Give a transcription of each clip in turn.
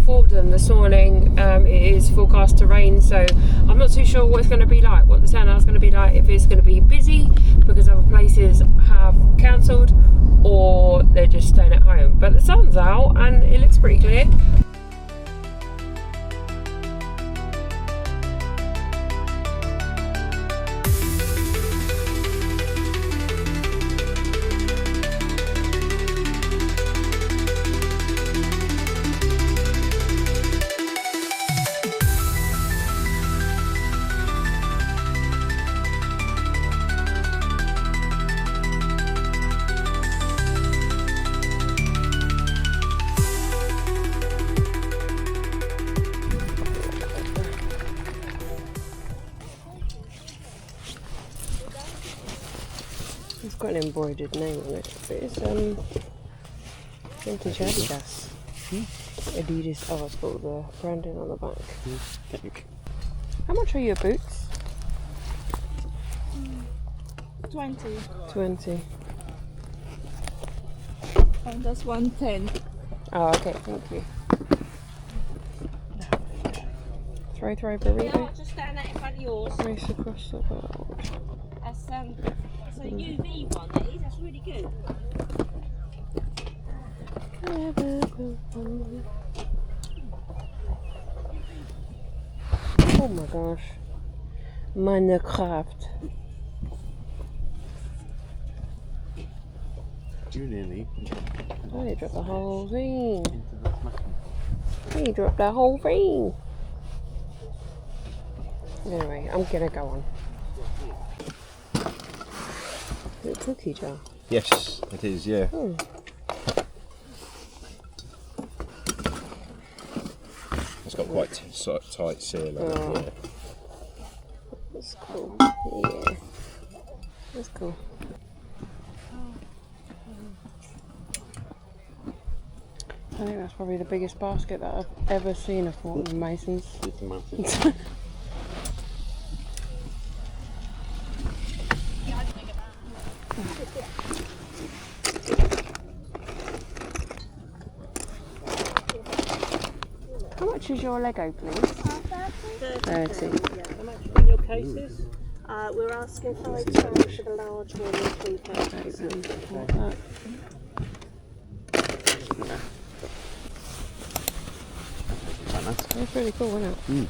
four of them this morning. It is forecast to rain, so I'm not too sure what it's going to be like, what the turnout is going to be like, if it's going to be busy because other places have cancelled or they're just staying at home. But the sun's out and it looks pretty clear. It's got an embroidered name on it, but it's vintage Adidas. Adidas. Oh, it's got the branding on the back. How much are your boots? 20. 20. And that's 110. Oh, okay, thank you. Throw burrito. Yeah, just stand out in front of yours. Race across the world. That's a UV one, that is. That's really good. Oh my gosh. Minecraft. Nearly. Oh, you dropped the whole thing. Into the smashing. You dropped the whole thing. Anyway, I'm gonna go on. Is it a cookie jar? Yes, it is, yeah. It's got quite tight seal on it. Yeah. That's cool. Yeah. That's cool. I think that's probably the biggest basket that I've ever seen of Fortnum Masons. It's massive. How much is your Lego, please? 30. How much in your cases? We're asking £5 for the large one and £3. That's really cool, isn't it? Mm.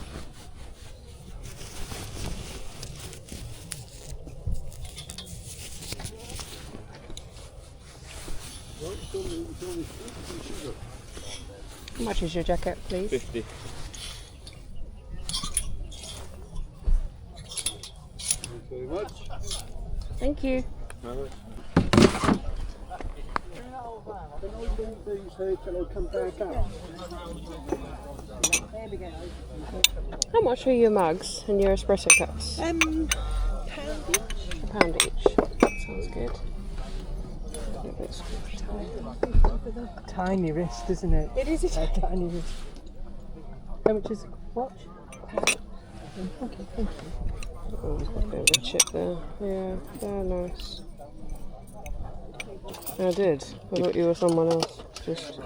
How much is your jacket, please? 50. Thank you very much. Thank you. How much are your mugs and your espresso cups? £1 each. Sounds good. Tiny wrist, isn't it? It is a tiny wrist. How much is a watch? Okay, thank you. Oh, there's got a bit of a chip there. Yeah, they're nice. I did. I thought you were someone else. Just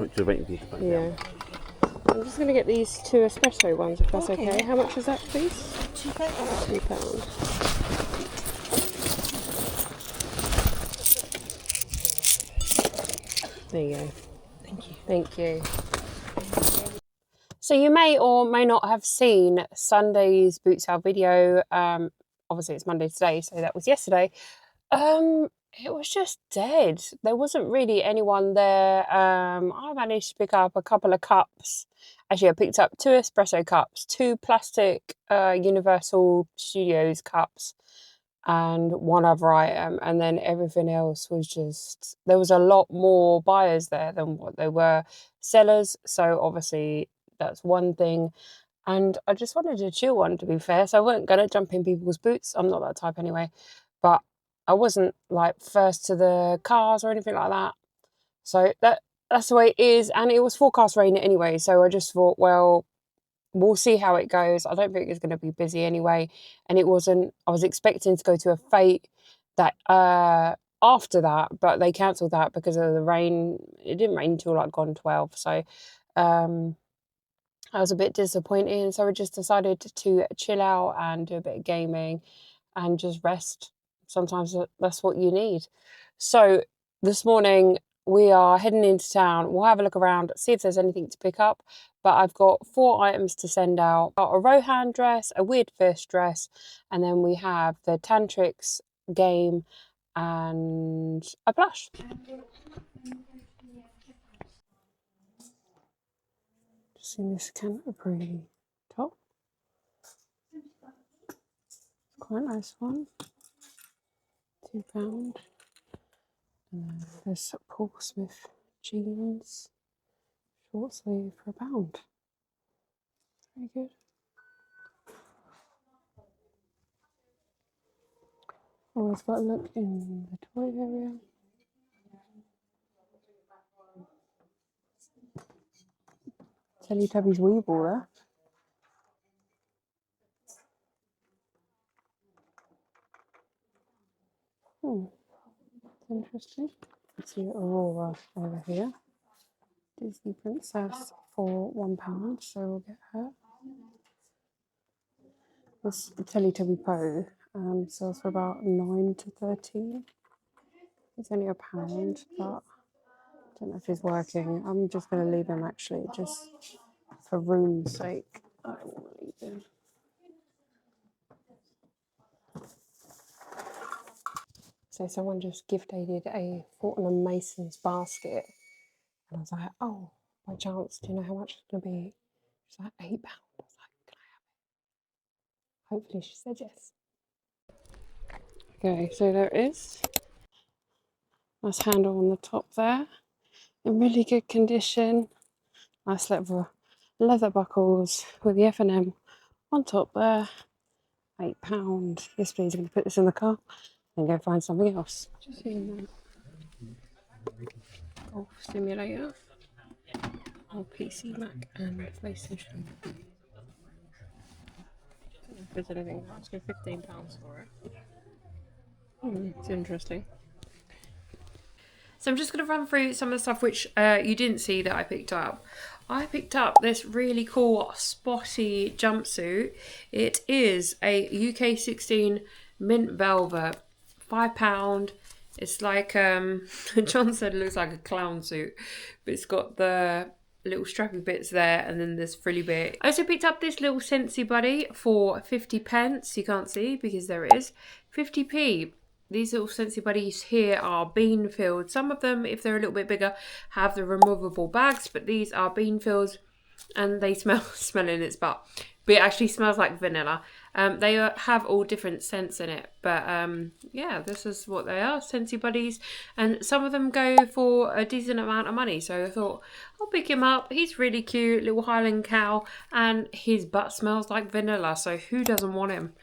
yeah. I'm just going to get these 2 espresso ones, if that's okay. How much is that, please? £2. There you go. Thank you. Thank you. So you may or may not have seen Sunday's boot sale video. Obviously it's Monday today, so that was yesterday. It was just dead. There wasn't really anyone there. I managed to pick up a couple of cups. Actually, I picked up 2 espresso cups, 2 plastic Universal Studios cups, and 1 other item. And then everything else was just... There was a lot more buyers there than what there were sellers. So obviously that's one thing. And I just wanted a chill one, to be fair. So I wasn't going to jump in people's boots. I'm not that type anyway. But I wasn't like first to the cars or anything like that. So that's the way it is. And it was forecast rain anyway. So I just thought, well, we'll see how it goes. I don't think it's going to be busy anyway. And it wasn't... I was expecting to go to a fete that after that, but they cancelled that because of the rain. It didn't rain until like gone 12. So I was a bit disappointed, so I just decided to chill out and do a bit of gaming and just rest. Sometimes that's what you need. So this morning we are heading into town. We'll have a look around, see if there's anything to pick up. But I've got 4 items to send out. A Rohan dress, a Weird Fish dress, and then we have the Tantrix game and a blush. Just in this Canterbury top. Quite a nice one. £2. And then there's Paul Smith jeans, short sleeve for £1. Very good. Always got a look in the toy area. Teletubbies Weeble there. Interesting. Let's see Aurora over here. Disney Princess for £1, so we'll get her. This Teletubby Poe sells for about 9 to 13. It's only £1, but I don't know if he's working. I'm just going to leave him actually, just for room's sake. I will leave him. So someone just gift aided a Fortnum Mason's basket. And I was like, oh, by chance, do you know how much it's going to be? She's like, £8. I was like, can I have it? Hopefully she said yes. Okay, so there it is. Nice handle on the top there. In really good condition. Nice leather buckles with the F&M on top there. £8. Yes, please, I'm going to put this in the car and go find something else. Just seeing that. Golf simulator. Or PC, Mac, and PlayStation. I don't know if there's anything else. Go £15 for it. It's interesting. So I'm just going to run through some of the stuff which you didn't see that I picked up. I picked up this really cool spotty jumpsuit. It is a UK 16 mint velvet, £5. It's like, John said it looks like a clown suit, but it's got the little strappy bits there and then this frilly bit. I also picked up this little Scentsy buddy for 50p. You can't see because there it is. 50p. These little Scentsy buddies here are bean filled. Some of them, if they're a little bit bigger, have the removable bags, but these are bean filled and they smell in its butt. But it actually smells like vanilla. They have all different scents in it, but yeah, this is what they are, Scentsy buddies, and some of them go for a decent amount of money. So I thought I'll pick him up. He's really cute, little Highland cow, and his butt smells like vanilla. So who doesn't want him?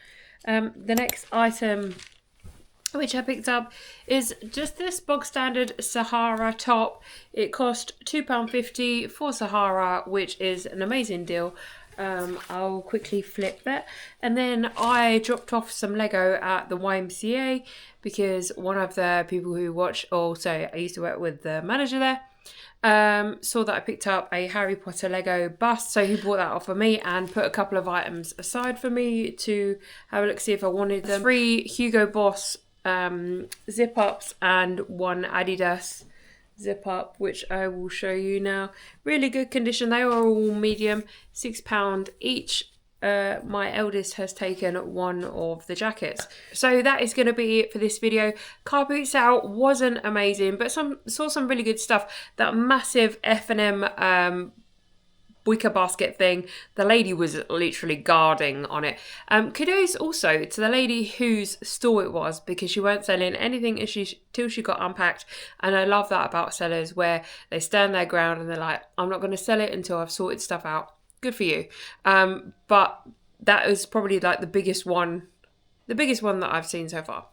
The next item which I picked up is just this bog standard Sahara top. It cost £2.50 for Sahara, which is an amazing deal. I'll quickly flip that. And then I dropped off some Lego at the YMCA because one of the people who watch, I used to work with the manager there, saw that I picked up a Harry Potter Lego bust, so he bought that off of me and put a couple of items aside for me to have a look, see if I wanted them. 3 Hugo Boss zip ups and 1 Adidas zip up, which I will show you now. Really good condition. They are all medium, £6 each. My eldest has taken one of the jackets. So that is going to be it for this video. Car Bootsale wasn't amazing, but saw some really good stuff. That massive F&M wicker basket thing, the lady was literally guarding on it. Kudos also to the lady whose store it was, because she weren't selling anything till she got unpacked. And I love that about sellers, where they stand their ground and they're like, I'm not going to sell it until I've sorted stuff out. Good for you. But that is probably like the biggest one that I've seen so far.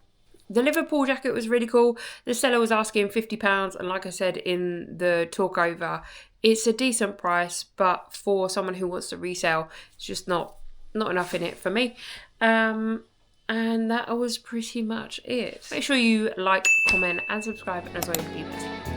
The Liverpool jacket was really cool. The seller was asking £50, and like I said in the talk over, it's a decent price, but for someone who wants to resell, it's just not enough in it for me. And that was pretty much it. Make sure you like, comment and subscribe, and as always, leave it.